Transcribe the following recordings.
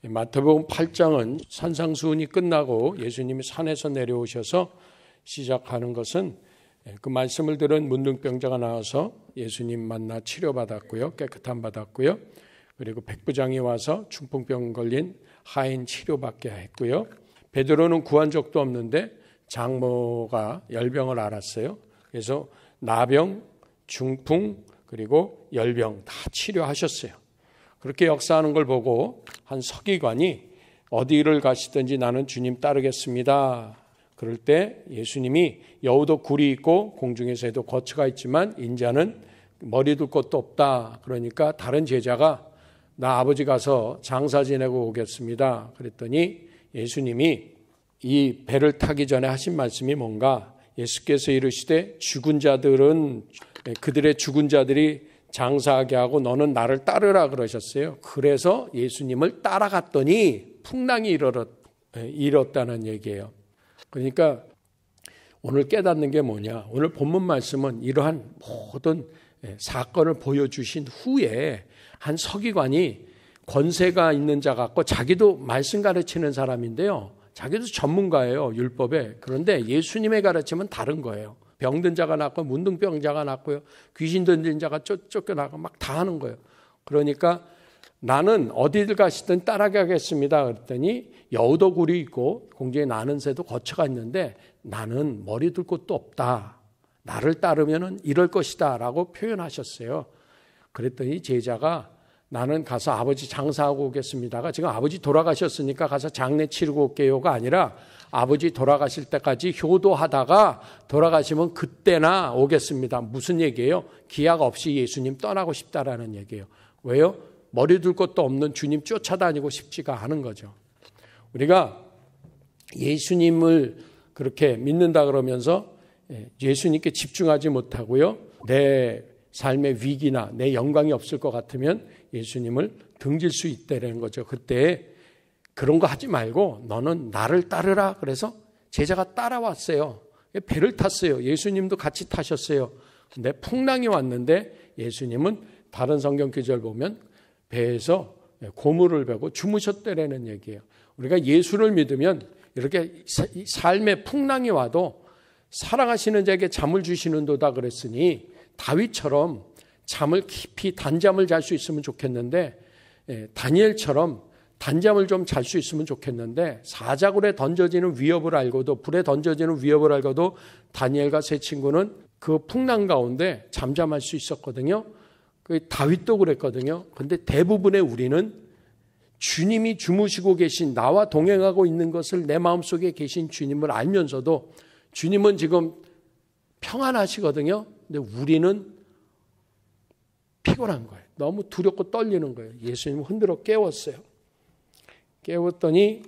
마태복음 8장은 산상수훈이 끝나고 예수님이 산에서 내려오셔서 시작하는 것은 그 말씀을 들은 문둥병자가 나와서 예수님 만나 치료받았고요. 깨끗함 받았고요. 그리고 백부장이 와서 중풍병 걸린 하인 치료받게 했고요. 베드로는 구한 적도 없는데 장모가 열병을 앓았어요. 그래서 나병, 중풍, 그리고 열병 다 치료하셨어요. 그렇게 역사하는 걸 보고 한 서기관이 어디를 가시든지 나는 주님 따르겠습니다. 그럴 때 예수님이 여우도 굴이 있고 공중에서도 거처가 있지만 인자는 머리 둘 곳도 없다. 그러니까 다른 제자가 나 아버지 가서 장사 지내고 오겠습니다. 그랬더니 예수님이 이 배를 타기 전에 하신 말씀이 뭔가, 예수께서 이르시되 죽은 자들은 그들의 죽은 자들이 장사하게 하고 너는 나를 따르라 그러셨어요. 그래서 예수님을 따라갔더니 풍랑이 일었다는 얘기예요. 그러니까 오늘 깨닫는 게 뭐냐, 오늘 본문 말씀은 이러한 모든 사건을 보여주신 후에 한 서기관이 권세가 있는 자 같고 자기도 말씀 가르치는 사람인데요, 자기도 전문가예요, 율법에. 그런데 예수님의 가르침은 다른 거예요. 병든 자가 낫고 문둥병자가 낫고요, 귀신 들린 자가 쫓겨나고 막 다 하는 거예요. 그러니까 나는 어디를 가시든 따라가겠습니다 그랬더니 여우도 굴이 있고 공중에 나는 새도 거처가 있는데 나는 머리 둘 곳도 없다. 나를 따르면 이럴 것이다 라고 표현하셨어요. 그랬더니 제자가 나는 가서 아버지 장사하고 오겠습니다가 지금 아버지 돌아가셨으니까 가서 장례 치르고 올게요가 아니라 아버지 돌아가실 때까지 효도하다가 돌아가시면 그때나 오겠습니다. 무슨 얘기예요? 기약 없이 예수님 떠나고 싶다라는 얘기예요. 왜요? 머리 둘 곳도 없는 주님 쫓아다니고 싶지가 않은 거죠. 우리가 예수님을 그렇게 믿는다 그러면서 예수님께 집중하지 못하고요, 내 삶의 위기나 내 영광이 없을 것 같으면 예수님을 등질 수 있다는 거죠. 그때 그런 거 하지 말고 너는 나를 따르라. 그래서 제자가 따라왔어요. 배를 탔어요. 예수님도 같이 타셨어요. 근데 풍랑이 왔는데 예수님은 다른 성경 구절 보면 배에서 고물을 베고 주무셨다라는 얘기예요. 우리가 예수를 믿으면 이렇게 삶의 풍랑이 와도 사랑하시는 자에게 잠을 주시는도다 그랬으니 다윗처럼 잠을 깊이 단잠을 잘 수 있으면 좋겠는데, 다니엘처럼 단잠을 좀 잘 수 있으면 좋겠는데, 사자굴에 던져지는 위협을 알고도, 불에 던져지는 위협을 알고도 다니엘과 세 친구는 그 풍랑 가운데 잠잠할 수 있었거든요. 다윗도 그랬거든요. 그런데 대부분의 우리는 주님이 주무시고 계신, 나와 동행하고 있는 것을 내 마음속에 계신 주님을 알면서도 주님은 지금 평안하시거든요. 근데 우리는 피곤한 거예요. 너무 두렵고 떨리는 거예요. 예수님은 흔들어 깨웠어요. 깨웠더니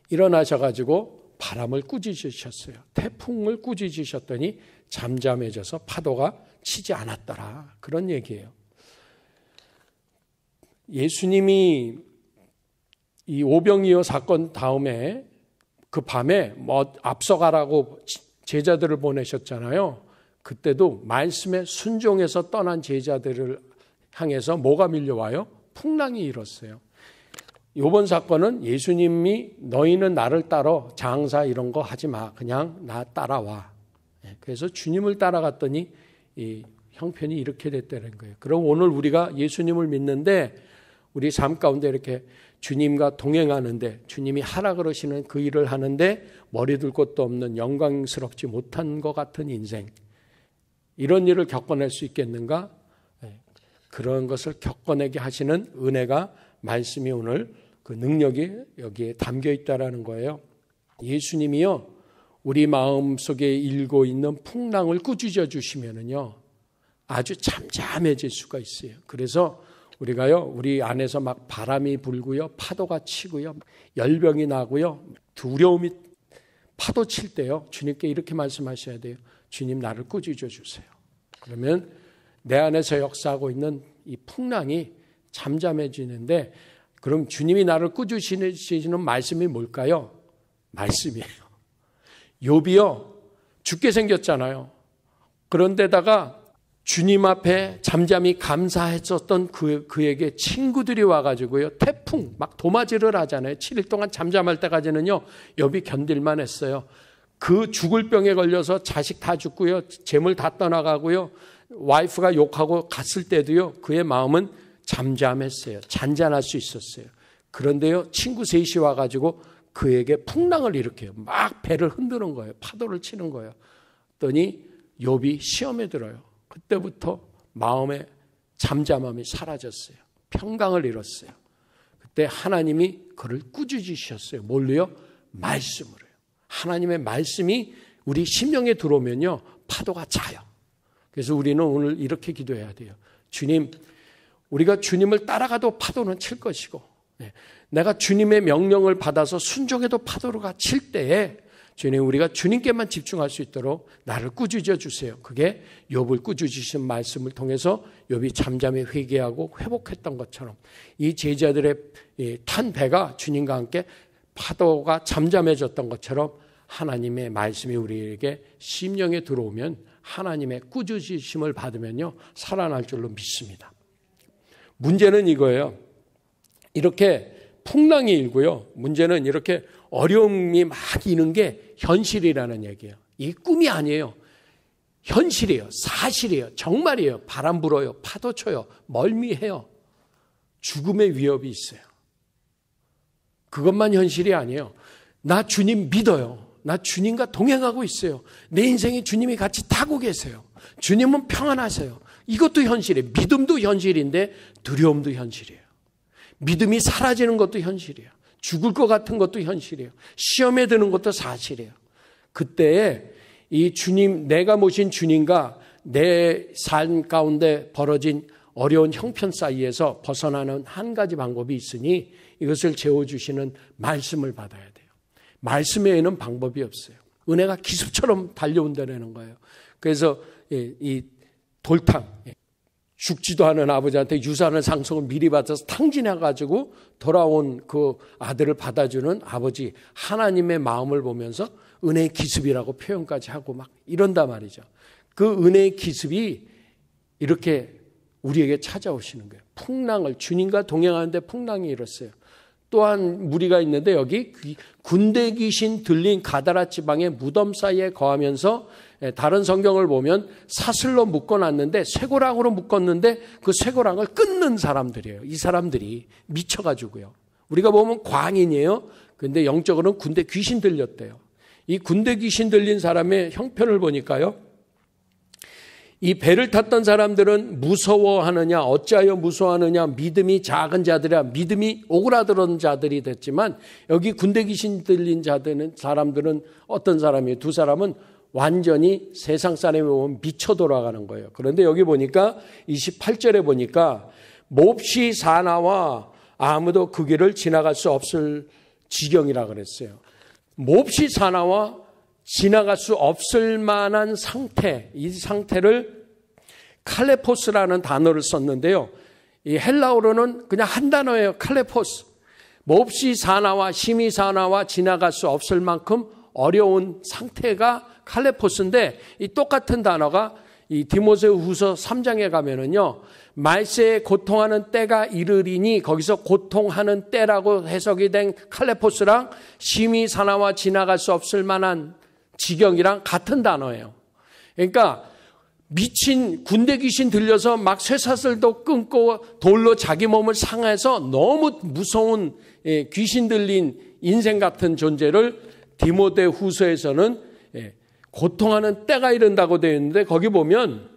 일어나셔가지고 바람을 꾸짖으셨어요. 태풍을 꾸짖으셨더니 잠잠해져서 파도가 치지 않았더라. 그런 얘기예요. 예수님이 이 오병이어 사건 다음에 그 밤에 앞서가라고 제자들을 보내셨잖아요. 그때도 말씀에 순종해서 떠난 제자들을 향해서 뭐가 밀려와요? 풍랑이 일었어요. 이번 사건은 예수님이 너희는 나를 따라 장사 이런 거 하지 마. 그냥 나 따라와. 그래서 주님을 따라갔더니 이 형편이 이렇게 됐다는 거예요. 그럼 오늘 우리가 예수님을 믿는데 우리 삶 가운데 이렇게 주님과 동행하는데, 주님이 하라 그러시는 그 일을 하는데 머리 둘 곳도 없는 영광스럽지 못한 것 같은 인생, 이런 일을 겪어낼 수 있겠는가? 그런 것을 겪어내게 하시는 은혜가, 말씀이 오늘 그 능력이 여기에 담겨 있다라는 거예요. 예수님이요, 우리 마음속에 일고 있는 풍랑을 꾸짖어 주시면은요 아주 잠잠해질 수가 있어요. 그래서 우리가요, 우리 안에서 막 바람이 불고요, 파도가 치고요, 열병이 나고요, 두려움이 파도 칠 때요, 주님께 이렇게 말씀하셔야 돼요. 주님, 나를 꾸짖어 주세요. 그러면 내 안에서 역사하고 있는 이 풍랑이 잠잠해지는데, 그럼 주님이 나를 꾸짖으시는 말씀이 뭘까요? 말씀이에요. 욥이요, 죽게 생겼잖아요. 그런데다가 주님 앞에 잠잠히 감사했었던 그에게 친구들이 와가지고요, 태풍 태풍 막 도마질을 하잖아요. 7일 동안 잠잠할 때까지는요 욥이 견딜만 했어요. 그 죽을 병에 걸려서 자식 다 죽고요, 재물 다 떠나가고요, 와이프가 욕하고 갔을 때도요 그의 마음은 잠잠했어요. 잔잔할 수 있었어요. 그런데요 친구 셋이 와가지고 그에게 풍랑을 일으켜요. 막 배를 흔드는 거예요. 파도를 치는 거예요. 그랬더니 욥이 시험에 들어요. 그때부터 마음의 잠잠함이 사라졌어요. 평강을 잃었어요. 그때 하나님이 그를 꾸짖으셨어요. 뭘로요? 말씀으로요. 하나님의 말씀이 우리 심령에 들어오면요 파도가 자요. 그래서 우리는 오늘 이렇게 기도해야 돼요. 주님, 우리가 주님을 따라가도 파도는 칠 것이고, 내가 주님의 명령을 받아서 순종해도 파도가 칠 때에 주님, 우리가 주님께만 집중할 수 있도록 나를 꾸짖어 주세요. 그게 욥을 꾸짖으신 말씀을 통해서 욥이 잠잠히 회개하고 회복했던 것처럼 이 제자들의 탄 배가 주님과 함께 파도가 잠잠해졌던 것처럼 하나님의 말씀이 우리에게 심령에 들어오면 하나님의 꾸짖으심을 받으면요 살아날 줄로 믿습니다. 문제는 이거예요. 이렇게 풍랑이 일고요. 문제는 이렇게 어려움이 막 이는 게 현실이라는 얘기예요. 이 꿈이 아니에요. 현실이에요. 사실이에요. 정말이에요. 바람 불어요. 파도 쳐요. 멀미해요. 죽음의 위협이 있어요. 그것만 현실이 아니에요. 나 주님 믿어요. 나 주님과 동행하고 있어요. 내 인생에 주님이 같이 타고 계세요. 주님은 평안하세요. 이것도 현실이에요. 믿음도 현실인데 두려움도 현실이에요. 믿음이 사라지는 것도 현실이에요. 죽을 것 같은 것도 현실이에요. 시험에 드는 것도 사실이에요. 그때에 이 주님, 내가 모신 주님과 내 삶 가운데 벌어진 어려운 형편 사이에서 벗어나는 한 가지 방법이 있으니 이것을 재워주시는 말씀을 받아야 돼요. 말씀 외에는 방법이 없어요. 은혜가 기습처럼 달려온다는 거예요. 그래서 이 돌탕, 죽지도 않은 아버지한테 유산을 상속을 미리 받아서 탕진해가지고 돌아온 그 아들을 받아주는 아버지, 하나님의 마음을 보면서 은혜의 기습이라고 표현까지 하고 막 이런단 말이죠. 그 은혜의 기습이 이렇게 우리에게 찾아오시는 거예요. 풍랑을, 주님과 동행하는데 풍랑이 일었어요. 또한 무리가 있는데 여기 군대 귀신 들린 가다라 지방의 무덤 사이에 거하면서, 다른 성경을 보면 사슬로 묶어놨는데 쇠고랑으로 묶었는데 그 쇠고랑을 끊는 사람들이에요. 이 사람들이 미쳐가지고요. 우리가 보면 광인이에요. 근데 영적으로는 군대 귀신 들렸대요. 이 군대 귀신 들린 사람의 형편을 보니까요, 이 배를 탔던 사람들은 무서워하느냐, 어찌하여 무서워하느냐, 믿음이 작은 자들이야, 믿음이 오그라드는 자들이 됐지만, 여기 군대 귀신 들린 사람들은 어떤 사람이에요? 두 사람은 완전히 세상 사람이 보면 미쳐 돌아가는 거예요. 그런데 여기 보니까 28절에 보니까 몹시 사나와 아무도 그 길을 지나갈 수 없을 지경이라 그랬어요. 몹시 사나와 지나갈 수 없을 만한 상태, 이 상태를 칼레포스라는 단어를 썼는데요. 이 헬라어로는 그냥 한 단어예요. 칼레포스. 몹시 사나와 심히 사나와 지나갈 수 없을 만큼 어려운 상태가 칼레포스인데, 이 똑같은 단어가 이 디모데후서 3장에 가면은요, 말세에 고통하는 때가 이르리니, 거기서 고통하는 때라고 해석이 된 칼레포스랑 심히 사나와 지나갈 수 없을 만한 지경이랑 같은 단어예요. 그러니까 미친 군대 귀신 들려서 막 쇠사슬도 끊고 돌로 자기 몸을 상해서 너무 무서운 귀신 들린 인생 같은 존재를 디모데후서에서는 고통하는 때가 이른다고 되어 있는데, 거기 보면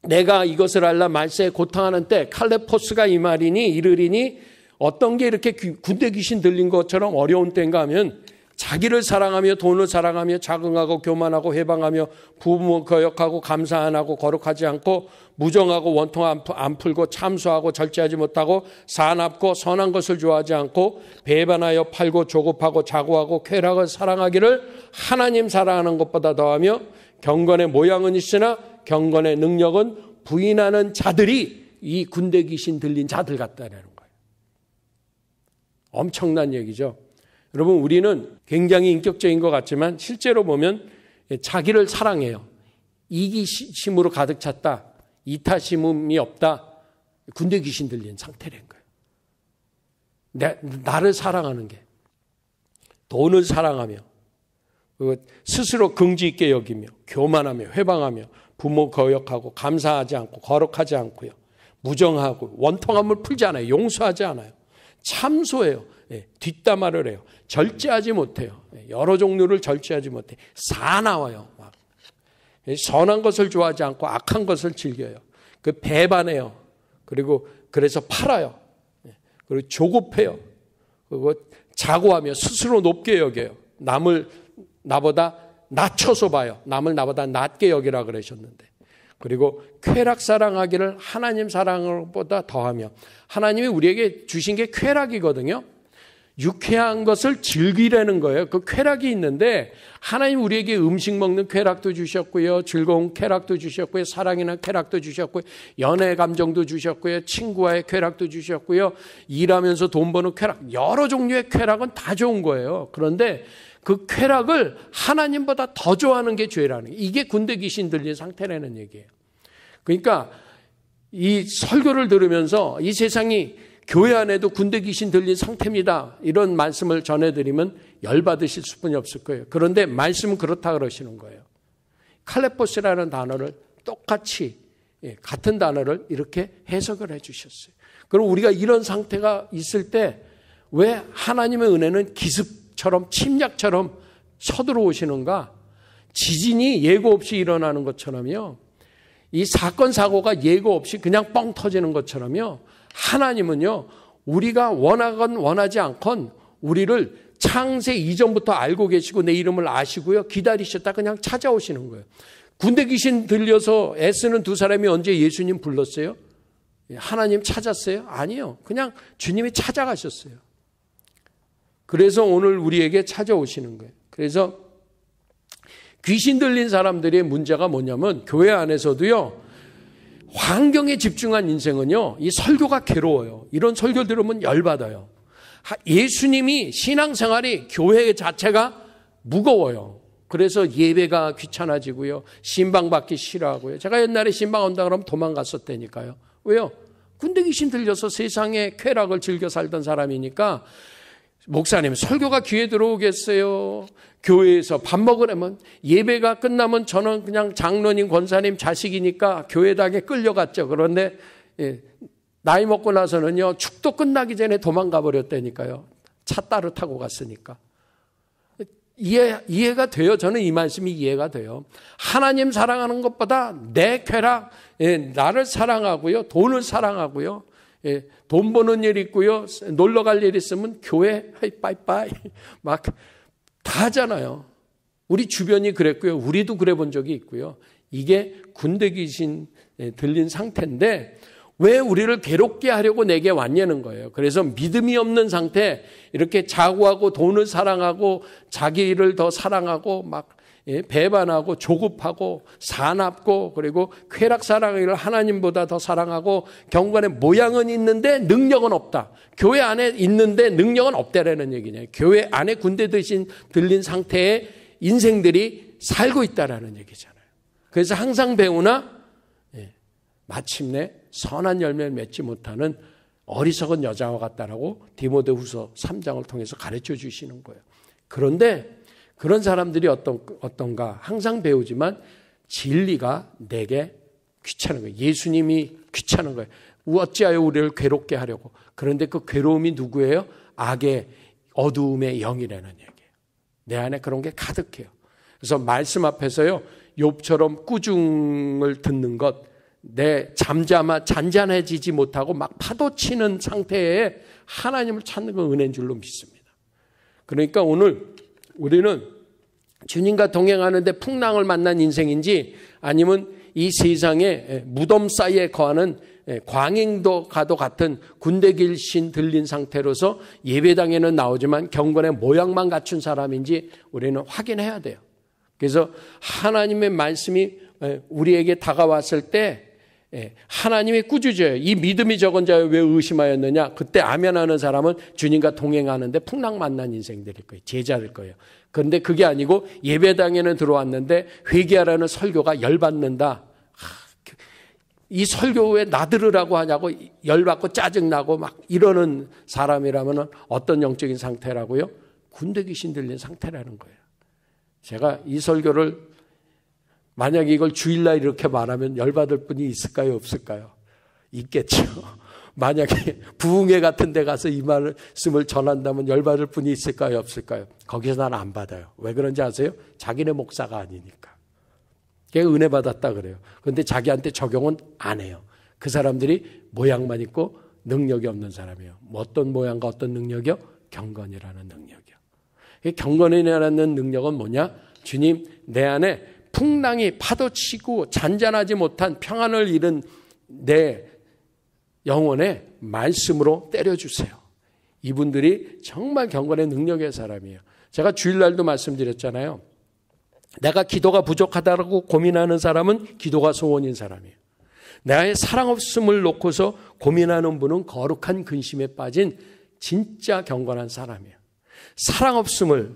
내가 이것을 알라 말세에 고통하는 때, 칼레포스가 이 말이니 이르리니, 어떤 게 이렇게 군대 귀신 들린 것처럼 어려운 때인가 하면, 자기를 사랑하며 돈을 사랑하며 자긍하고 교만하고 회방하며 부모 거역하고 감사 안 하고 거룩하지 않고 무정하고 원통 안 풀고 참수하고 절제하지 못하고 사납고 선한 것을 좋아하지 않고 배반하여 팔고 조급하고 자고하고 쾌락을 사랑하기를 하나님 사랑하는 것보다 더하며 경건의 모양은 있으나 경건의 능력은 부인하는 자들이 이 군대 귀신 들린 자들 같다는 거예요. 엄청난 얘기죠. 여러분, 우리는 굉장히 인격적인 것 같지만 실제로 보면 자기를 사랑해요. 이기심으로 가득 찼다. 이타심이 없다. 군대 귀신 들린 상태라는 거예요. 나를 사랑하는 게, 돈을 사랑하며 스스로 긍지 있게 여기며 교만하며 회방하며 부모 거역하고 감사하지 않고 거룩하지 않고요. 무정하고 원통함을 풀지 않아요. 용서하지 않아요. 참소해요. 뒷담화를 해요. 절제하지 못해요. 여러 종류를 절제하지 못해. 사나워요. 막. 선한 것을 좋아하지 않고 악한 것을 즐겨요. 그 배반해요. 그리고 그래서 팔아요. 그리고 조급해요. 그리고 자고하며 스스로 높게 여겨요. 남을 나보다 낮춰서 봐요. 남을 나보다 낮게 여기라 그러셨는데. 그리고 쾌락 사랑하기를 하나님 사랑보다 더하며, 하나님이 우리에게 주신 게 쾌락이거든요. 유쾌한 것을 즐기라는 거예요. 그 쾌락이 있는데 하나님 우리에게 음식 먹는 쾌락도 주셨고요. 즐거운 쾌락도 주셨고요. 사랑이나 쾌락도 주셨고요. 연애 감정도 주셨고요. 친구와의 쾌락도 주셨고요. 일하면서 돈 버는 쾌락, 여러 종류의 쾌락은 다 좋은 거예요. 그런데 그 쾌락을 하나님보다 더 좋아하는 게 죄라는 거예요. 이게 군대 귀신 들린 상태라는 얘기예요. 그러니까 이 설교를 들으면서 이 세상이 교회 안에도 군대 귀신 들린 상태입니다, 이런 말씀을 전해드리면 열받으실 수뿐이 없을 거예요. 그런데 말씀은 그렇다 그러시는 거예요. 칼레포스라는 단어를 똑같이, 같은 단어를 이렇게 해석을 해주셨어요. 그럼 우리가 이런 상태가 있을 때 왜 하나님의 은혜는 기습처럼 침략처럼 쳐들어오시는가? 지진이 예고 없이 일어나는 것처럼요, 이 사건 사고가 예고 없이 그냥 뻥 터지는 것처럼요, 하나님은요, 우리가 원하건 원하지 않건 우리를 창세 이전부터 알고 계시고 내 이름을 아시고요, 기다리셨다 그냥 찾아오시는 거예요. 군대 귀신 들려서 애쓰는 두 사람이 언제 예수님 불렀어요? 하나님 찾았어요? 아니요. 그냥 주님이 찾아가셨어요. 그래서 오늘 우리에게 찾아오시는 거예요. 그래서 귀신 들린 사람들의 문제가 뭐냐면, 교회 안에서도요, 환경에 집중한 인생은요, 이 설교가 괴로워요. 이런 설교 들으면 열받아요. 예수님이 신앙생활이, 교회 자체가 무거워요. 그래서 예배가 귀찮아지고요, 신방받기 싫어하고요. 제가 옛날에 신방 온다 그러면 도망갔었다니까요. 왜요? 군대 귀신 들려서 세상의 쾌락을 즐겨 살던 사람이니까, 목사님 설교가 귀에 들어오겠어요? 교회에서 밥 먹으려면, 예배가 끝나면 저는 그냥 장로님 권사님 자식이니까 교회당에 끌려갔죠. 그런데 나이 먹고 나서는요, 축도 끝나기 전에 도망가 버렸다니까요. 차 따로 타고 갔으니까. 이해가 돼요. 저는 이 말씀이 이해가 돼요. 하나님 사랑하는 것보다 내 쾌락, 나를 사랑하고요, 돈을 사랑하고요, 돈 버는 일 있고요, 놀러 갈 일 있으면 교회 빠이빠이 막 다 하잖아요. 우리 주변이 그랬고요, 우리도 그래 본 적이 있고요. 이게 군대 귀신 들린 상태인데 왜 우리를 괴롭게 하려고 내게 왔냐는 거예요. 그래서 믿음이 없는 상태, 이렇게 자고하고 돈을 사랑하고 자기 일을 더 사랑하고 막 배반하고 조급하고 사납고, 그리고 쾌락 사랑을 하나님보다 더 사랑하고, 경건의 모양은 있는데 능력은 없다. 교회 안에 있는데 능력은 없다라는 얘기냐. 교회 안에 군대 들린 상태의 인생들이 살고 있다라는 얘기잖아요. 그래서 항상 배우나 마침내 선한 열매를 맺지 못하는 어리석은 여자와 같다라고 디모데후서 3장을 통해서 가르쳐 주시는 거예요. 그런데 그런 사람들이 어떤가? 항상 배우지만 진리가 내게 귀찮은 거예요. 예수님이 귀찮은 거예요. 어찌하여 우리를 괴롭게 하려고. 그런데 그 괴로움이 누구예요? 악의 어두움의 영이라는 얘기예요. 내 안에 그런 게 가득해요. 그래서 말씀 앞에서요, 욥처럼 꾸중을 듣는 것, 내 잔잔해지지 못하고 막 파도치는 상태에 하나님을 찾는 건 은혜인 줄로 믿습니다. 그러니까 오늘 우리는 주님과 동행하는데 풍랑을 만난 인생인지, 아니면 이 세상에 무덤 사이에 거하는 광행도가도 같은 군대 귀신 들린 상태로서 예배당에는 나오지만 경건의 모양만 갖춘 사람인지 우리는 확인해야 돼요. 그래서 하나님의 말씀이 우리에게 다가왔을 때 하나님이 꾸짖어요. 이 믿음이 적은 자여 왜 의심하였느냐. 그때 아멘하는 사람은 주님과 동행하는데 풍랑 만난 인생들일 거예요. 제자일 거예요. 그런데 그게 아니고 예배당에는 들어왔는데 회개하라는 설교가 열받는다. 이 설교에 나들으라고 하냐고 열받고 짜증나고 막 이러는 사람이라면 어떤 영적인 상태라고요? 군대 귀신 들린 상태라는 거예요. 제가 이 설교를 만약에 이걸 주일날 이렇게 말하면 열받을 분이 있을까요? 없을까요? 있겠죠. 만약에 부흥회 같은 데 가서 이 말씀을 전한다면 열받을 분이 있을까요? 없을까요? 거기서 난 안 받아요. 왜 그런지 아세요? 자기네 목사가 아니니까. 걔 은혜 받았다 그래요. 그런데 자기한테 적용은 안 해요. 그 사람들이 모양만 있고 능력이 없는 사람이에요. 어떤 모양과 어떤 능력이요? 경건이라는 능력이요. 이 경건이라는 능력은 뭐냐? 주님, 내 안에 풍랑이 파도치고 잔잔하지 못한 평안을 잃은 내 영혼에 말씀으로 때려주세요. 이분들이 정말 경건의 능력의 사람이에요. 제가 주일날도 말씀드렸잖아요. 내가 기도가 부족하다고 고민하는 사람은 기도가 소원인 사람이에요. 나의 사랑 없음을 놓고서 고민하는 분은 거룩한 근심에 빠진 진짜 경건한 사람이에요. 사랑 없음을,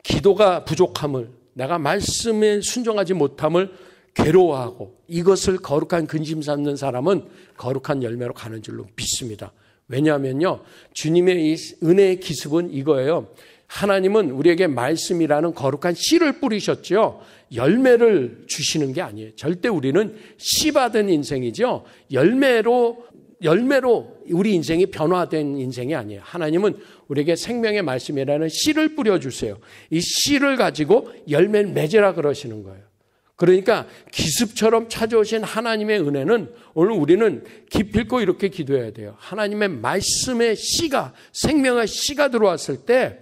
기도가 부족함을, 내가 말씀에 순종하지 못함을 괴로워하고 이것을 거룩한 근심 삼는 사람은 거룩한 열매로 가는 줄로 믿습니다. 왜냐하면요, 주님의 이 은혜의 기습은 이거예요. 하나님은 우리에게 말씀이라는 거룩한 씨를 뿌리셨죠. 열매를 주시는 게 아니에요. 절대 우리는 씨 받은 인생이죠. 열매로 우리 인생이 변화된 인생이 아니에요. 하나님은 우리에게 생명의 말씀이라는 씨를 뿌려주세요. 이 씨를 가지고 열매를 맺으라 그러시는 거예요. 그러니까 기습처럼 찾아오신 하나님의 은혜는 오늘 우리는 기필코 이렇게 기도해야 돼요. 하나님의 말씀의 씨가, 생명의 씨가 들어왔을 때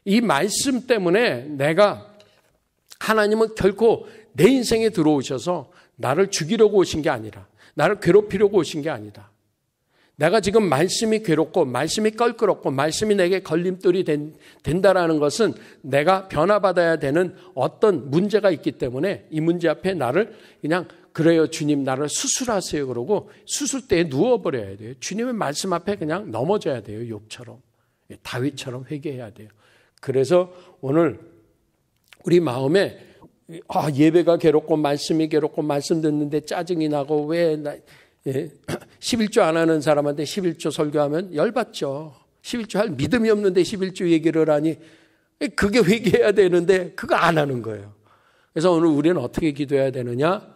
이 말씀 때문에 하나님은 결코 내 인생에 들어오셔서 나를 죽이려고 오신 게 아니라, 나를 괴롭히려고 오신 게 아니다. 내가 지금 말씀이 괴롭고 말씀이 껄끄럽고 말씀이 내게 걸림돌이 된다라는 것은 내가 변화받아야 되는 어떤 문제가 있기 때문에 이 문제 앞에 나를 그냥 그래요 주님 나를 수술하세요 그러고 수술대에 누워버려야 돼요. 주님의 말씀 앞에 그냥 넘어져야 돼요. 욥처럼. 다윗처럼 회개해야 돼요. 그래서 오늘 우리 마음에 예배가 괴롭고 말씀이 괴롭고 말씀 듣는데 짜증이 나고 왜 11조 안 하는 사람한테 11조 설교하면 열받죠. 11조 할 믿음이 없는데 11조 얘기를 하니 그게 회개해야 되는데 그거 안 하는 거예요. 그래서 오늘 우리는 어떻게 기도해야 되느냐?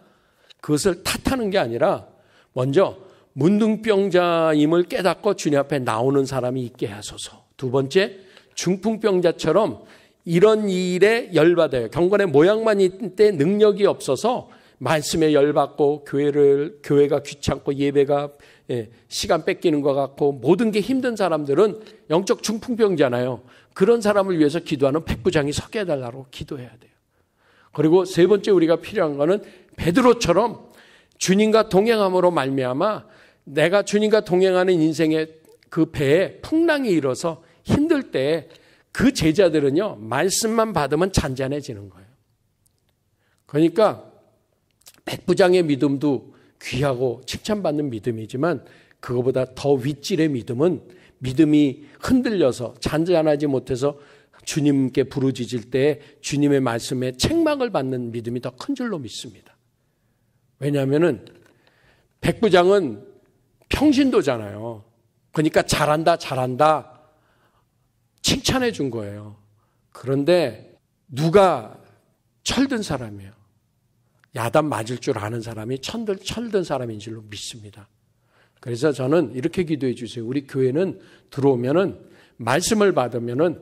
그것을 탓하는 게 아니라 먼저 문둥병자임을 깨닫고 주님 앞에 나오는 사람이 있게 하소서. 두 번째, 중풍병자처럼 이런 일에 열받아요. 경건의 모양만 있을 때 능력이 없어서 말씀에 열받고 교회가 귀찮고 예배가 시간 뺏기는 것 같고 모든 게 힘든 사람들은 영적 중풍병자잖아요. 그런 사람을 위해서 기도하는 백부장이 서게 해달라고 기도해야 돼요. 그리고 세 번째 우리가 필요한 거는 베드로처럼 주님과 동행함으로 말미암아 내가 주님과 동행하는 인생의 그 배에 풍랑이 일어서 힘들 때 그 제자들은요 말씀만 받으면 잔잔해지는 거예요. 그러니까 백부장의 믿음도 귀하고 칭찬받는 믿음이지만 그거보다 더 윗질의 믿음은 믿음이 흔들려서 잔잔하지 못해서 주님께 부르짖을 때 주님의 말씀에 책망을 받는 믿음이 더 큰 줄로 믿습니다. 왜냐하면 백부장은 평신도잖아요. 그러니까 잘한다 칭찬해 준 거예요. 그런데 누가 철든 사람이에요. 야단 맞을 줄 아는 사람이 철든 사람인 줄로 믿습니다. 그래서 저는 이렇게 기도해 주세요. 우리 교회는 들어오면은 말씀을 받으면은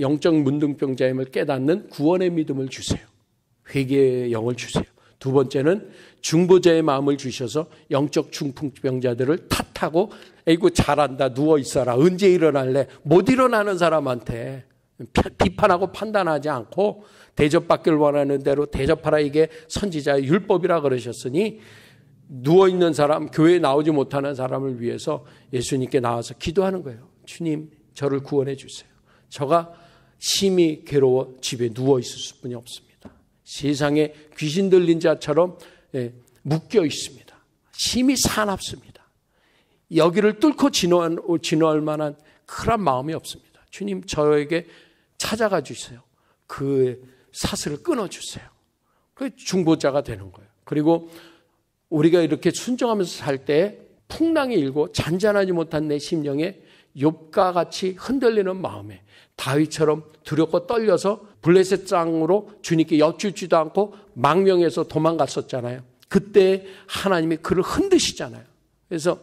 영적 문둥병자임을 깨닫는 구원의 믿음을 주세요. 회개의 영을 주세요. 두 번째는 중보자의 마음을 주셔서 영적 중풍병자들을 탓하고 에이구 잘한다 누워 있어라 언제 일어날래 못 일어나는 사람한테 비판하고 판단하지 않고 대접받기를 원하는 대로 대접하라 이게 선지자의 율법이라 그러셨으니 누워있는 사람 교회에 나오지 못하는 사람을 위해서 예수님께 나와서 기도하는 거예요. 주님 저를 구원해 주세요. 저가 심히 괴로워 집에 누워있을 수뿐이 없습니다. 세상에 귀신 들린 자처럼 묶여 있습니다. 심히 사납습니다. 여기를 뚫고 진화할 만한 그런 마음이 없습니다. 주님 저에게 찾아가 주세요. 그 사슬을 끊어주세요. 그 중보자가 되는 거예요. 그리고 우리가 이렇게 순종하면서 살 때 풍랑이 일고 잔잔하지 못한 내 심령에 욥과 같이 흔들리는 마음에 다윗처럼 두렵고 떨려서 블레셋 땅으로 주님께 여쭙지도 않고 망명해서 도망갔었잖아요. 그때 하나님이 그를 흔드시잖아요. 그래서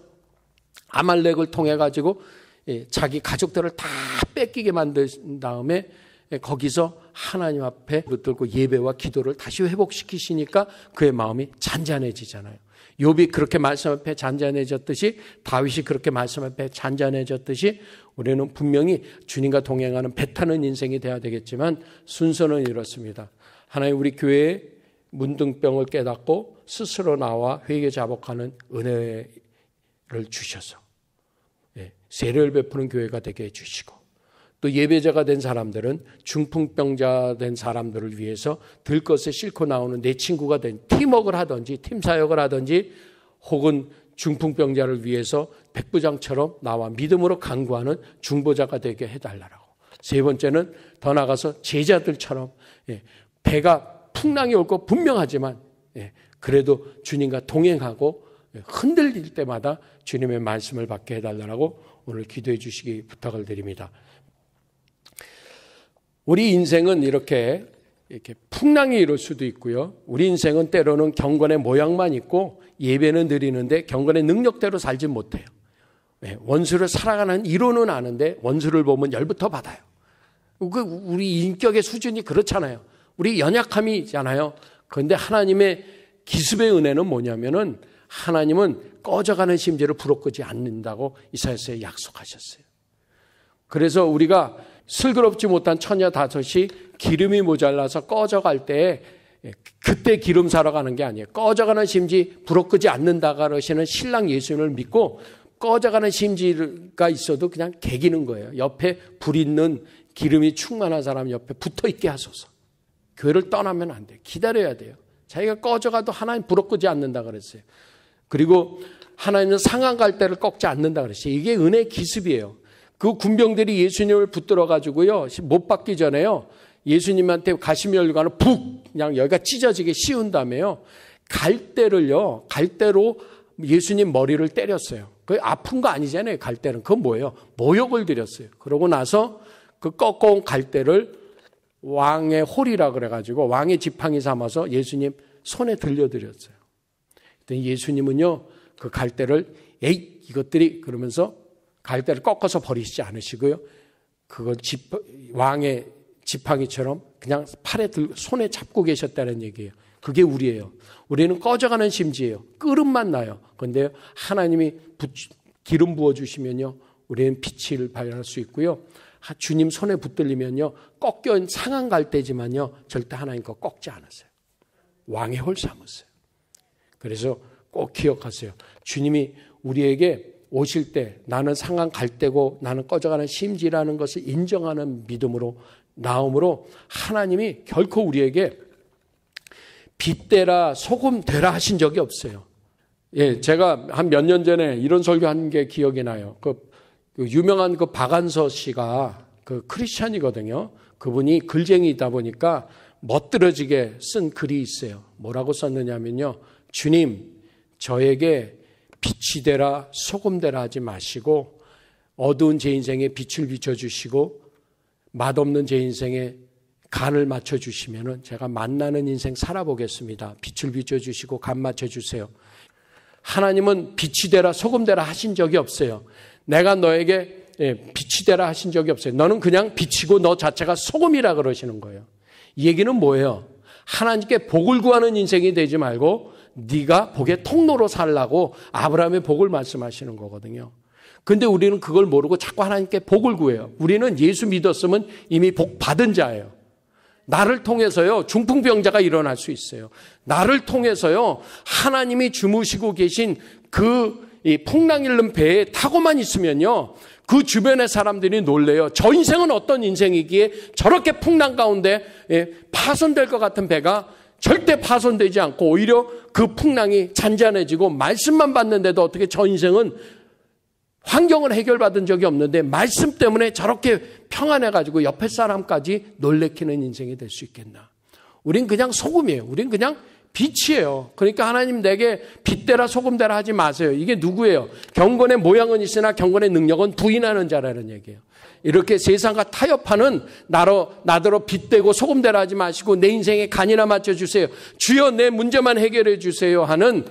아말렉을 통해 가지고 자기 가족들을 다 뺏기게 만든 다음에 거기서 하나님 앞에 붙들고 예배와 기도를 다시 회복시키시니까 그의 마음이 잔잔해지잖아요. 욥이 그렇게 말씀 앞에 잔잔해졌듯이 다윗이 그렇게 말씀 앞에 잔잔해졌듯이 우리는 분명히 주님과 동행하는 배 타는 인생이 돼야 되겠지만 순서는 이렇습니다. 하나님 우리 교회에 문둥병을 깨닫고 스스로 나와 회개 자복하는 은혜를 주셔서 세례를 베푸는 교회가 되게 해주시고 또 예배자가 된 사람들은 중풍병자 된 사람들을 위해서 들것에 싣고 나오는 내 친구가 된 팀워크를 하든지 팀사역을 하든지 혹은 중풍병자를 위해서 백부장처럼 나와 믿음으로 간구하는 중보자가 되게 해달라고. 세 번째는 더 나아가서 제자들처럼 배가 풍랑이 올 거 분명하지만 그래도 주님과 동행하고 흔들릴 때마다 주님의 말씀을 받게 해달라고 오늘 기도해 주시기 부탁을 드립니다. 우리 인생은 이렇게 풍랑이 이럴 수도 있고요. 우리 인생은 때로는 경건의 모양만 있고 예배는 드리는데 경건의 능력대로 살지 못해요. 원수를 살아가는 이론은 아는데 원수를 보면 열부터 받아요. 우리 인격의 수준이 그렇잖아요. 우리 연약함이 있잖아요. 그런데 하나님의 기습의 은혜는 뭐냐면은 하나님은 꺼져가는 심지를 부러끄지 않는다고 이사야서에 약속하셨어요. 그래서 우리가 슬그럽지 못한 처녀 다섯이 기름이 모자라서 꺼져갈 때 그때 기름 사러 가는 게 아니에요. 꺼져가는 심지 부러끄지 않는다 그러시는 신랑 예수님을 믿고 꺼져가는 심지가 있어도 그냥 개기는 거예요. 옆에 불 있는 기름이 충만한 사람 옆에 붙어 있게 하소서. 교회를 떠나면 안 돼요. 기다려야 돼요. 자기가 꺼져가도 하나님 부러끄지 않는다 그랬어요. 그리고 하나님은 상한 갈대를 꺾지 않는다 그랬어요. 이게 은혜의 기습이에요. 그 군병들이 예수님을 붙들어 가지고요. 못 받기 전에요. 예수님한테 가시면류관을 푹 그냥 여기가 찢어지게 씌운 다음에요. 갈대로 예수님 머리를 때렸어요. 그 아픈 거 아니잖아요. 갈대는. 그건 뭐예요? 모욕을 드렸어요. 그러고 나서 그 꺾어온 갈대를 왕의 홀이라 그래가지고 왕의 지팡이 삼아서 예수님 손에 들려드렸어요. 그랬더니 예수님은요. 그 갈대를 이것들이 그러면서 갈대를 꺾어서 버리시지 않으시고요. 그걸 왕의 지팡이처럼 그냥 손에 잡고 계셨다는 얘기예요. 그게 우리예요. 우리는 꺼져가는 심지예요. 끓음만 나요. 그런데 하나님이 기름 부어주시면요. 우리는 빛을 발견할 수 있고요. 주님 손에 붙들리면요. 꺾여 상한 갈대지만요. 절대 하나님 거 꺾지 않았어요. 왕의 홀 삼았어요. 그래서 꼭 기억하세요. 주님이 우리에게 오실 때 나는 상한 갈대고 나는 꺼져가는 심지라는 것을 인정하는 믿음으로 나옴으로 하나님이 결코 우리에게 빛되라 소금 되라 하신 적이 없어요. 제가 한 몇 년 전에 이런 설교한 게 기억이 나요. 그 유명한 그 박안서 씨가 그 크리스찬이거든요. 그분이 글쟁이다 보니까 멋들어지게 쓴 글이 있어요. 뭐라고 썼느냐면요. 주님, 저에게 빛이 되라 소금 되라 하지 마시고 어두운 제 인생에 빛을 비춰주시고 맛없는 제 인생에 간을 맞춰주시면 제가 만나는 인생 살아보겠습니다. 빛을 비춰주시고 간 맞춰주세요. 하나님은 빛이 되라 소금 되라 하신 적이 없어요. 내가 너에게 빛이 되라 하신 적이 없어요. 너는 그냥 빛이고 너 자체가 소금이라 그러시는 거예요. 이 얘기는 뭐예요? 하나님께 복을 구하는 인생이 되지 말고 네가 복의 통로로 살라고 아브라함의 복을 말씀하시는 거거든요. 근데 우리는 그걸 모르고 자꾸 하나님께 복을 구해요. 우리는 예수 믿었으면 이미 복 받은 자예요. 나를 통해서요, 중풍병자가 일어날 수 있어요. 나를 통해서요, 하나님이 주무시고 계신 그 풍랑 일는 배에 타고만 있으면요, 그 주변의 사람들이 놀래요. 저 인생은 어떤 인생이기에 저렇게 풍랑 가운데 파손될 것 같은 배가 절대 파손되지 않고 오히려 그 풍랑이 잔잔해지고 말씀만 받는데도 어떻게 저 인생은 환경을 해결받은 적이 없는데 말씀 때문에 저렇게 평안해가지고 옆에 사람까지 놀래키는 인생이 될 수 있겠나. 우린 그냥 소금이에요. 우린 그냥 빛이에요. 그러니까 하나님 내게 빛대라 소금대라 하지 마세요. 이게 누구예요? 경건의 모양은 있으나 경건의 능력은 부인하는 자라는 얘기예요. 이렇게 세상과 타협하는 나더러 빛되고 소금대라 하지 마시고 내 인생에 간이나 맞춰주세요. 주여 내 문제만 해결해 주세요 하는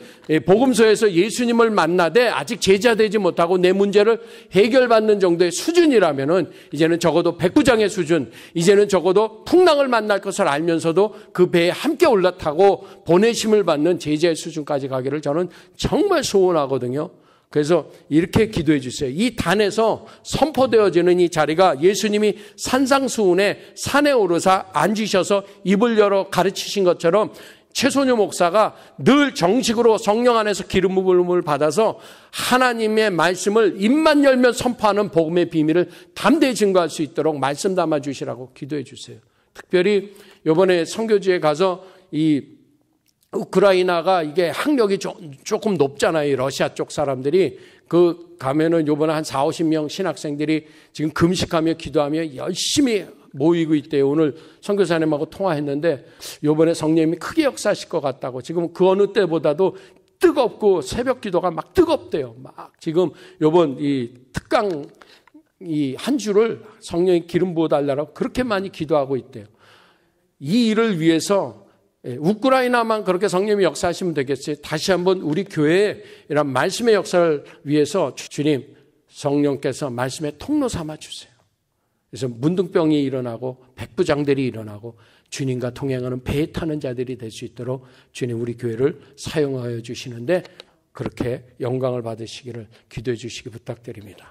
복음서에서 예수님을 만나되 아직 제자 되지 못하고 내 문제를 해결받는 정도의 수준이라면은 이제는 적어도 백부장의 수준, 이제는 적어도 풍랑을 만날 것을 알면서도 그 배에 함께 올라타고 보내심을 받는 제자의 수준까지 가기를 저는 정말 소원하거든요. 그래서 이렇게 기도해 주세요. 이 단에서 선포되어지는 이 자리가 예수님이 산상수훈에 산에 오르사 앉으셔서 입을 열어 가르치신 것처럼 최소유 목사가 늘 정식으로 성령 안에서 기름 부음을 받아서 하나님의 말씀을 입만 열면 선포하는 복음의 비밀을 담대히 증거할 수 있도록 말씀 담아주시라고 기도해 주세요. 특별히 이번에 선교지에 가서 이 우크라이나가 이게 학력이 조금 높잖아요. 러시아 쪽 사람들이. 그 가면은 요번에 한 40-50명 신학생들이 지금 금식하며 기도하며 열심히 모이고 있대요. 오늘 선교사님하고 통화했는데 요번에 성령님이 크게 역사하실 것 같다고. 지금 그 어느 때보다도 뜨겁고 새벽 기도가 막 뜨겁대요. 막 지금 요번 이 특강 이 한 주를 성령이 기름 부어달라고 그렇게 많이 기도하고 있대요. 이 일을 위해서 우크라이나만 그렇게 성령님이 역사하시면 되겠어요. 다시 한번 우리 교회에 이런 말씀의 역사를 위해서 주님 성령께서 말씀의 통로 삼아 주세요. 그래서 문둥병이 일어나고 백부장들이 일어나고 주님과 동행하는 배에 타는 자들이 될 수 있도록 주님 우리 교회를 사용하여 주시는데 그렇게 영광을 받으시기를 기도해 주시기 부탁드립니다.